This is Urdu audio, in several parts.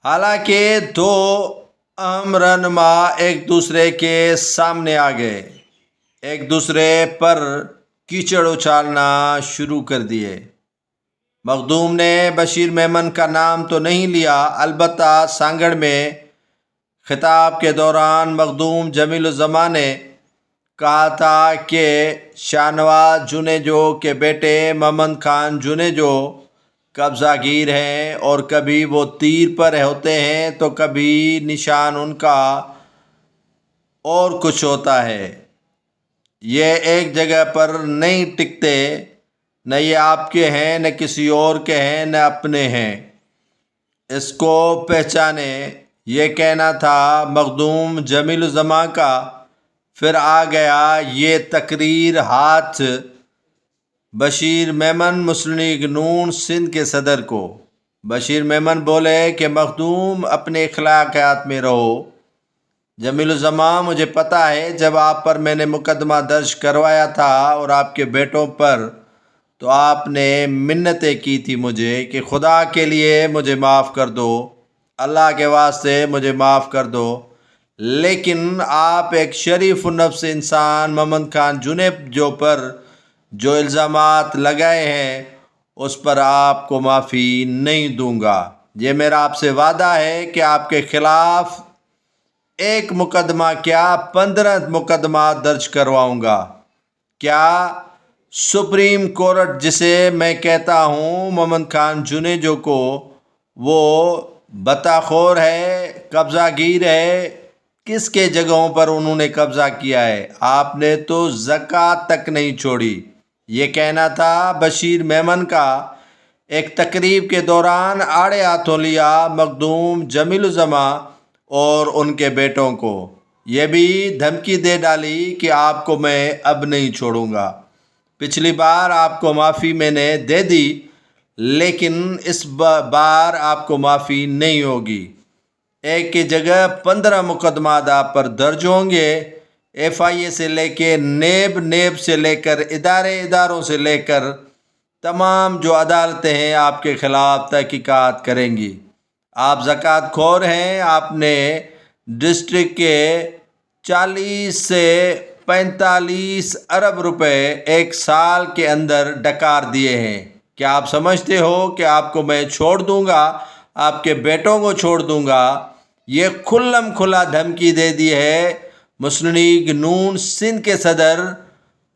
حالانکہ دو اہم رہنما ایک دوسرے کے سامنے آ گئے، ایک دوسرے پر کیچڑ اچھالنا شروع کر دیے۔ مخدوم نے بشیر میمن کا نام تو نہیں لیا، البتہ سانگڑ میں خطاب کے دوران مخدوم جمیل الزماں نے کہا تھا کہ شاہنواز جنیجو کے بیٹے محمد خان جنیجو قبضہ گیر ہیں، اور کبھی وہ تیر پر ہوتے ہیں تو کبھی نشان ان کا اور کچھ ہوتا ہے۔ یہ ایک جگہ پر نہیں ٹکتے، نہ یہ آپ کے ہیں، نہ کسی اور کے ہیں، نہ اپنے ہیں۔ اس کو پہچانے، یہ کہنا تھا مخدوم جمیل الزماں کا۔ پھر آ گیا یہ تقریر ہاتھ بشیر میمن مسلم لیگ نون سندھ کے صدر کو۔ بشیر میمن بولے کہ مخدوم اپنے اخلاقیات میں رہو۔ جمیل الزماں، مجھے پتہ ہے جب آپ پر میں نے مقدمہ درج کروایا تھا اور آپ کے بیٹوں پر، تو آپ نے منتیں کی تھی مجھے کہ خدا کے لیے مجھے معاف کر دو، اللہ کے واسطے مجھے معاف کر دو۔ لیکن آپ ایک شریف النفس انسان محمد خان جنیجو پر جو الزامات لگائے ہیں، اس پر آپ کو معافی نہیں دوں گا۔ یہ میرا آپ سے وعدہ ہے کہ آپ کے خلاف ایک مقدمہ کیا 15 مقدمات درج کرواؤں گا۔ کیا سپریم کورٹ، جسے میں کہتا ہوں محمد خان جنیجو کو، وہ بطاخور ہے، قبضہ گیر ہے؟ کس کے جگہوں پر انہوں نے قبضہ کیا ہے؟ آپ نے تو زکوٰۃ تک نہیں چھوڑی۔ یہ کہنا تھا بشیر میمن کا۔ ایک تقریب کے دوران آڑے ہاتھوں لیا مخدوم جمیل الزماں اور ان کے بیٹوں کو۔ یہ بھی دھمکی دے ڈالی کہ آپ کو میں اب نہیں چھوڑوں گا۔ پچھلی بار آپ کو معافی میں نے دے دی، لیکن اس بار آپ کو معافی نہیں ہوگی۔ ایک کی جگہ 15 مقدمات آپ پر درج ہوں گے۔ FIA سے لے کے نیب سے لے کر اداروں سے لے کر تمام جو عدالتیں ہیں آپ کے خلاف تحقیقات کریں گی۔ آپ زکوٰۃ خور ہیں۔ آپ نے ڈسٹرکٹ کے 40 سے 45 ارب روپے ایک سال کے اندر ڈکار دیے ہیں۔ کیا آپ سمجھتے ہو کہ آپ کو میں چھوڑ دوں گا، آپ کے بیٹوں کو چھوڑ دوں گا؟ یہ کھلم کھلا دھمکی دے دی ہے مسلم لیگ نون سندھ کے صدر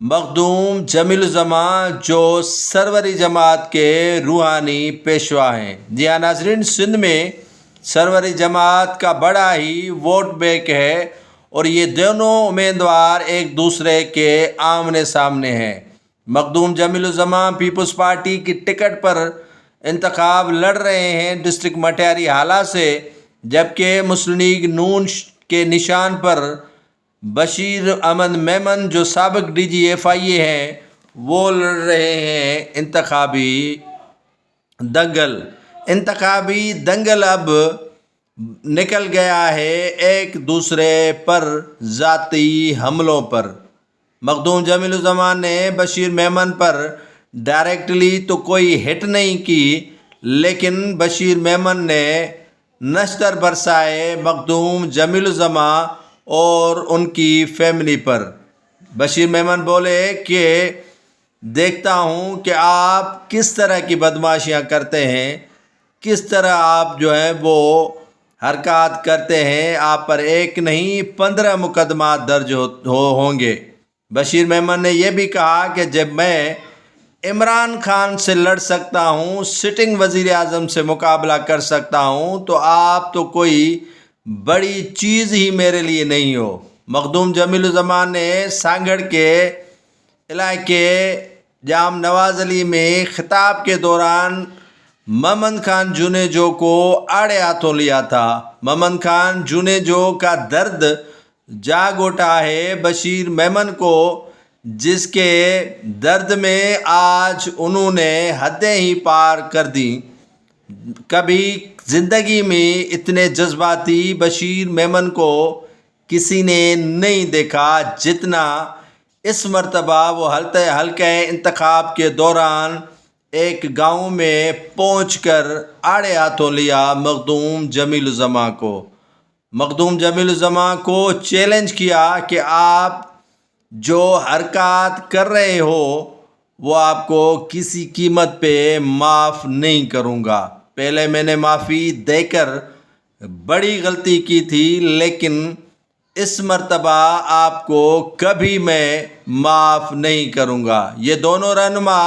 مخدوم جمیل الزماں، جو سروری جماعت کے روحانی پیشوا ہیں۔ جی ہاں ناظرین، سندھ میں سروری جماعت کا بڑا ہی ووٹ بینک ہے، اور یہ دونوں امیدوار ایک دوسرے کے آمنے سامنے ہیں۔ مخدوم جمیل الزماں پیپلز پارٹی کی ٹکٹ پر انتخاب لڑ رہے ہیں ڈسٹرکٹ مٹیاری حالہ سے، جبکہ مسلم لیگ نون کے نشان پر بشیر احمد میمن، جو سابق DG FIA ہیں، وہ لڑ رہے ہیں انتخابی دنگل اب نکل گیا ہے ایک دوسرے پر ذاتی حملوں پر۔ مخدوم جمیل الزماں نے بشیر میمن پر ڈائریکٹلی تو کوئی ہٹ نہیں کی، لیکن بشیر میمن نے نشتر برسائے مخدوم جمیل الزماں اور ان کی فیملی پر۔ بشیر میمن بولے کہ دیکھتا ہوں کہ آپ کس طرح کی بدمعاشیاں کرتے ہیں، کس طرح آپ جو ہے وہ حرکات کرتے ہیں۔ آپ پر ایک نہیں 15 مقدمات درج ہوں گے۔ بشیر میمن نے یہ بھی کہا کہ جب میں عمران خان سے لڑ سکتا ہوں، سٹنگ وزیر اعظم سے مقابلہ کر سکتا ہوں، تو آپ تو کوئی بڑی چیز ہی میرے لیے نہیں ہو۔ مخدوم جمیل الزماں نے سانگڑ کے علاقے جام نواز علی میں خطاب کے دوران محمد خان جنیجو کو آڑے ہاتھوں لیا تھا۔ محمد خان جنیجو کا درد جاگ اٹھا ہے بشیر میمن کو، جس کے درد میں آج انہوں نے حدیں ہی پار کر دیں۔ کبھی زندگی میں اتنے جذباتی بشیر میمن کو کسی نے نہیں دیکھا جتنا اس مرتبہ وہ حلقہ انتخاب کے دوران ایک گاؤں میں پہنچ کر آڑے ہاتھوں لیا مخدوم جمیل الزماں کو۔ مخدوم جمیل الزماں کو چیلنج کیا کہ آپ جو حرکات کر رہے ہو وہ آپ کو کسی قیمت پہ معاف نہیں کروں گا۔ پہلے میں نے معافی دے کر بڑی غلطی کی تھی، لیکن اس مرتبہ آپ کو کبھی میں معاف نہیں کروں گا۔ یہ دونوں رہنما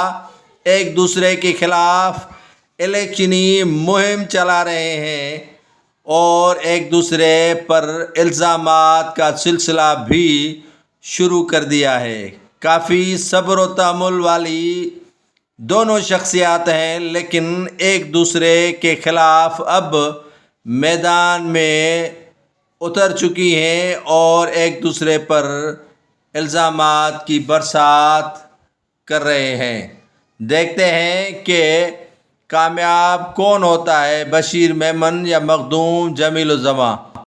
ایک دوسرے کے خلاف الیکشنی مہم چلا رہے ہیں اور ایک دوسرے پر الزامات کا سلسلہ بھی شروع کر دیا ہے۔ کافی صبر و تحمل والی دونوں شخصیات ہیں، لیکن ایک دوسرے کے خلاف اب میدان میں اتر چکی ہیں اور ایک دوسرے پر الزامات کی برسات کر رہے ہیں۔ دیکھتے ہیں کہ کامیاب کون ہوتا ہے، بشیر میمن یا مخدوم جمیل الزماں۔